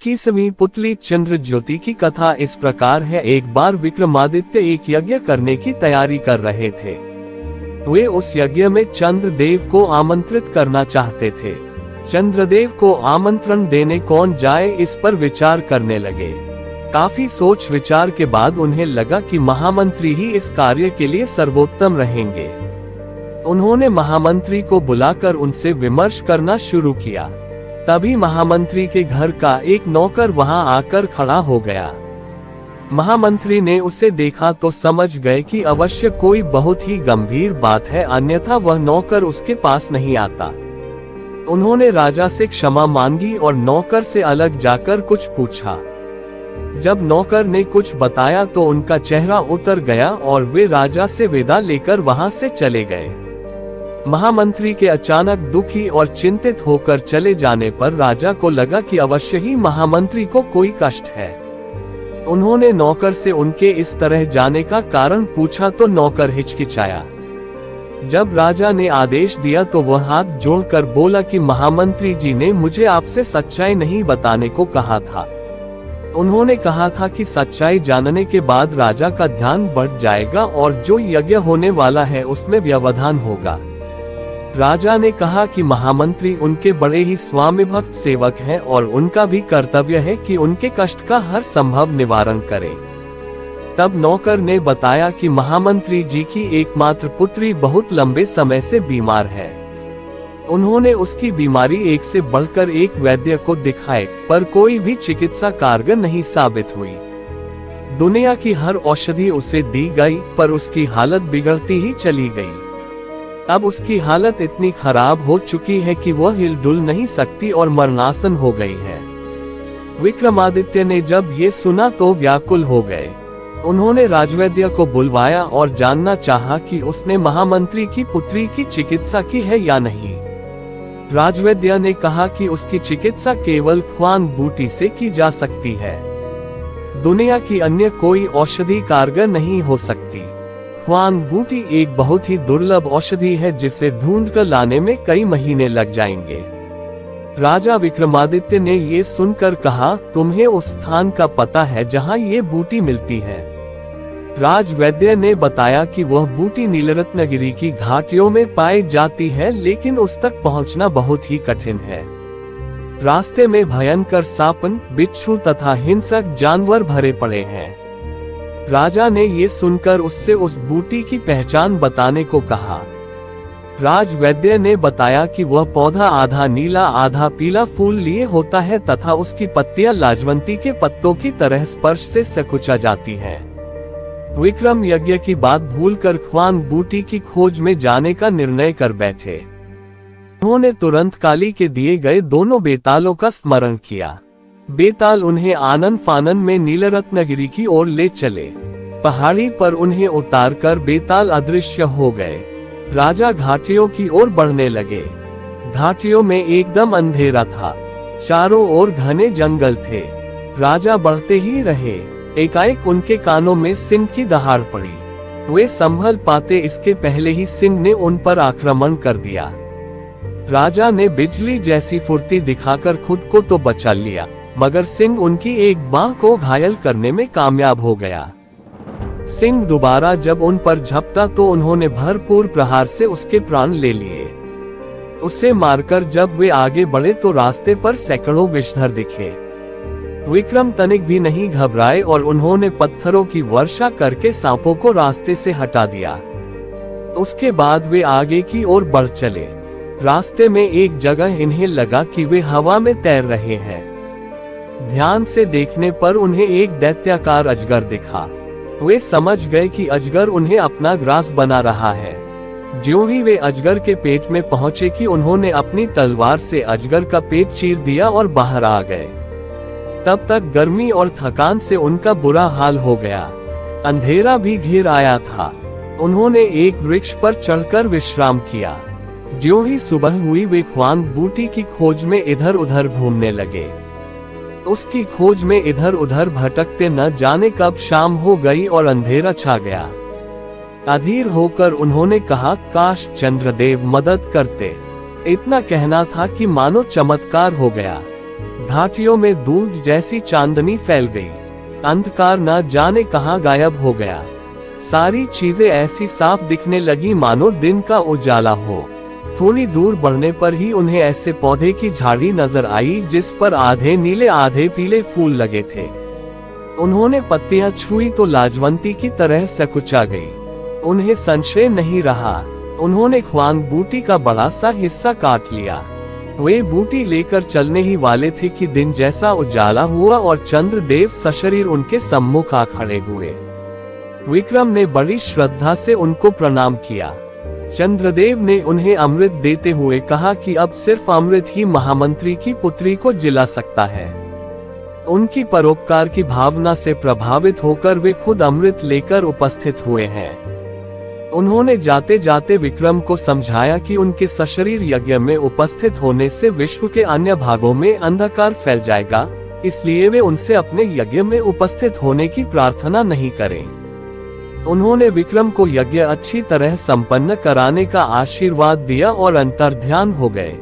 21वीं पुतली चंद्र ज्योति की कथा इस प्रकार है। एक बार विक्रमादित्य एक यज्ञ करने की तैयारी कर रहे थे। वे उस यज्ञ में चंद्रदेव को आमंत्रित करना चाहते थे। चंद्रदेव को आमंत्रण देने कौन जाए, इस पर विचार करने लगे। काफी सोच विचार के बाद उन्हें लगा कि महामंत्री ही इस कार्य के लिए सर्वोत्तम रहेंगे। उन्होंने महामंत्री को बुलाकर उनसे विमर्श करना शुरू किया। तभी महामंत्री के घर का एक नौकर वहां आकर खड़ा हो गया। महामंत्री ने उसे देखा तो समझ गए कि अवश्य कोई बहुत ही गंभीर बात है, अन्यथा वह नौकर उसके पास नहीं आता। उन्होंने राजा से क्षमा मांगी और नौकर से अलग जाकर कुछ पूछा। जब नौकर ने कुछ बताया तो उनका चेहरा उतर गया और वे राजा से विदा लेकर वहां से चले गए। महामंत्री के अचानक दुखी और चिंतित होकर चले जाने पर राजा को लगा कि अवश्य ही महामंत्री को कोई कष्ट है। उन्होंने नौकर से उनके इस तरह जाने का कारण पूछा तो नौकर हिचकिचाया। जब राजा ने आदेश दिया तो वह हाथ जोड़कर बोला कि महामंत्री जी ने मुझे आपसे सच्चाई नहीं बताने को कहा था। उन्होंने कहा था कि सच्चाई जानने के बाद राजा का ध्यान बढ़ जाएगा और जो यज्ञ होने वाला है उसमें व्यवधान होगा। राजा ने कहा कि महामंत्री उनके बड़े ही स्वामी भक्त सेवक हैं और उनका भी कर्तव्य है कि उनके कष्ट का हर संभव निवारण करें। तब नौकर ने बताया कि महामंत्री जी की एकमात्र पुत्री बहुत लंबे समय से बीमार है। उन्होंने उसकी बीमारी एक से बढ़कर एक वैद्य को दिखाए, पर कोई भी चिकित्सा कारगर नहीं साबित हुई। दुनिया की हर औषधि उसे दी गई, पर उसकी हालत बिगड़ती ही चली गई। अब उसकी हालत इतनी खराब हो चुकी है कि वह हिलडुल नहीं सकती और मरणासन हो गई है। विक्रमादित्य ने जब ये सुना तो व्याकुल हो गए। उन्होंने राजवैद्य को बुलवाया और जानना चाहा कि उसने महामंत्री की पुत्री की चिकित्सा की है या नहीं। राजवैद्य ने कहा कि उसकी चिकित्सा केवल ख्वान बूटी से की जा सकती है। दुनिया की अन्य कोई औषधि कारगर नहीं हो सकती। ख्वान बूटी एक बहुत ही दुर्लभ औषधि है जिसे ढूंढकर लाने में कई महीने लग जाएंगे। राजा विक्रमादित्य ने ये सुनकर कहा, तुम्हें उस स्थान का पता है जहां ये बूटी मिलती है? राजवैद्य ने बताया कि वह बूटी नीलरत्नगिरी की घाटियों में पाई जाती है, लेकिन उस तक पहुंचना बहुत ही कठिन है। रास्ते में भयंकर सांपन, बिच्छू तथा हिंसक जानवर भरे पड़े हैं। राजा ने ये सुनकर उससे उस बूटी की पहचान बताने को कहा। राजवैद्य ने बताया कि वह पौधा आधा नीला आधा पीला फूल लिए होता है तथा उसकी पत्तियां लाजवंती के पत्तों की तरह स्पर्श से सकुचा जाती हैं। विक्रम यज्ञ की बात भूलकर ख्वान बूटी की खोज में जाने का निर्णय कर बैठे। उन्होंने तुरंत काली के दिए गए दोनों बेतालों का स्मरण किया। बेताल उन्हें आनन फानन में नीलरत्नगिरी की ओर ले चले। पहाड़ी पर उन्हें उतारकर बेताल अदृश्य हो गए। राजा घाटियों की ओर बढ़ने लगे। घाटियों में एकदम अंधेरा था, चारों ओर घने जंगल थे। राजा बढ़ते ही रहे। एकाएक उनके कानों में सिंह की दहाड़ पड़ी। वे संभल पाते इसके पहले ही सिंह ने उन पर आक्रमण कर दिया। राजा ने बिजली जैसी फुर्ती दिखाकर खुद को तो बचा लिया, मगर सिंह उनकी एक बांह को घायल करने में कामयाब हो गया। सिंह दोबारा जब उन पर झपटा तो उन्होंने भरपूर प्रहार से उसके प्राण ले लिए। उसे मारकर जब वे आगे बढ़े तो रास्ते पर सैकड़ों विषधर दिखे। विक्रम तनिक भी नहीं घबराए और उन्होंने पत्थरों की वर्षा करके सांपों को रास्ते से हटा दिया। उसके बाद वे आगे की ओर बढ़ चले। रास्ते में एक जगह इन्हें लगा कि वे हवा में तैर रहे हैं। ध्यान से देखने पर उन्हें एक दैत्याकार अजगर दिखा। वे समझ गए कि अजगर उन्हें अपना ग्रास बना रहा है। ज्यों ही वे अजगर के पेट में पहुंचे कि उन्होंने अपनी तलवार से अजगर का पेट चीर दिया और बाहर आ गए। तब तक गर्मी और थकान से उनका बुरा हाल हो गया। अंधेरा भी घिर आया था। उन्होंने एक वृक्ष पर चढ़कर विश्राम किया। ज्यों ही सुबह हुई वे ख्वान बूटी की खोज में इधर उधर घूमने लगे। उसकी खोज में इधर उधर भटकते न जाने कब शाम हो गई और अंधेरा छा गया। अधीर होकर उन्होंने कहा, काश चंद्रदेव मदद करते। इतना कहना था कि मानो चमत्कार हो गया। घाटियों में दूध जैसी चांदनी फैल गई। अंधकार न जाने कहां गायब हो गया। सारी चीजें ऐसी साफ दिखने लगी मानो दिन का उजाला हो। थोड़ी दूर बढ़ने पर ही उन्हें ऐसे पौधे की झाड़ी नजर आई जिस पर आधे नीले आधे पीले फूल लगे थे। उन्होंने पत्तियां छुई तो लाजवंती की तरह सकुचा गई। उन्हें संशय नहीं रहा। उन्होंने ख्वांग बूटी का बड़ा सा हिस्सा काट लिया। वे बूटी लेकर चलने ही वाले थे कि दिन जैसा उजाला हुआ और चंद्रदेव सशरीर उनके सम्मुख आ खड़े हुए। विक्रम ने बड़ी श्रद्धा से उनको प्रणाम किया। चंद्रदेव ने उन्हें अमृत देते हुए कहा कि अब सिर्फ अमृत ही महामंत्री की पुत्री को जिला सकता है। उनकी परोपकार की भावना से प्रभावित होकर वे खुद अमृत लेकर उपस्थित हुए हैं। उन्होंने जाते जाते विक्रम को समझाया कि उनके सशरीर यज्ञ में उपस्थित होने से विश्व के अन्य भागों में अंधकार फैल जाएगा, इसलिए वे उनसे अपने यज्ञ में उपस्थित होने की प्रार्थना नहीं करें। उन्होंने विक्रम को यज्ञ अच्छी तरह संपन्न कराने का आशीर्वाद दिया और अंतर्ध्यान हो गए।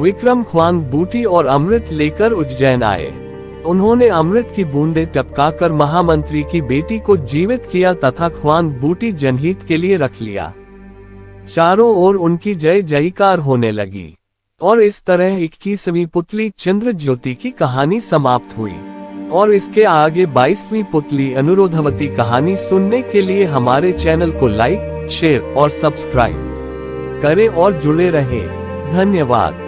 विक्रम ख्वांग बूटी और अमृत लेकर उज्जैन आए। उन्होंने अमृत की बूंदें टपकाकर महामंत्री की बेटी को जीवित किया तथा ख्वांग बूटी जनहित के लिए रख लिया। चारों ओर उनकी जय जयकार होने लगी और इस तरह 21वीं पुतली चंद्र ज्योति की कहानी समाप्त हुई। और इसके आगे 22वीं पुतली अनुरोधवती कहानी सुनने के लिए हमारे चैनल को लाइक, शेयर और सब्सक्राइब करें और जुड़े रहें। धन्यवाद।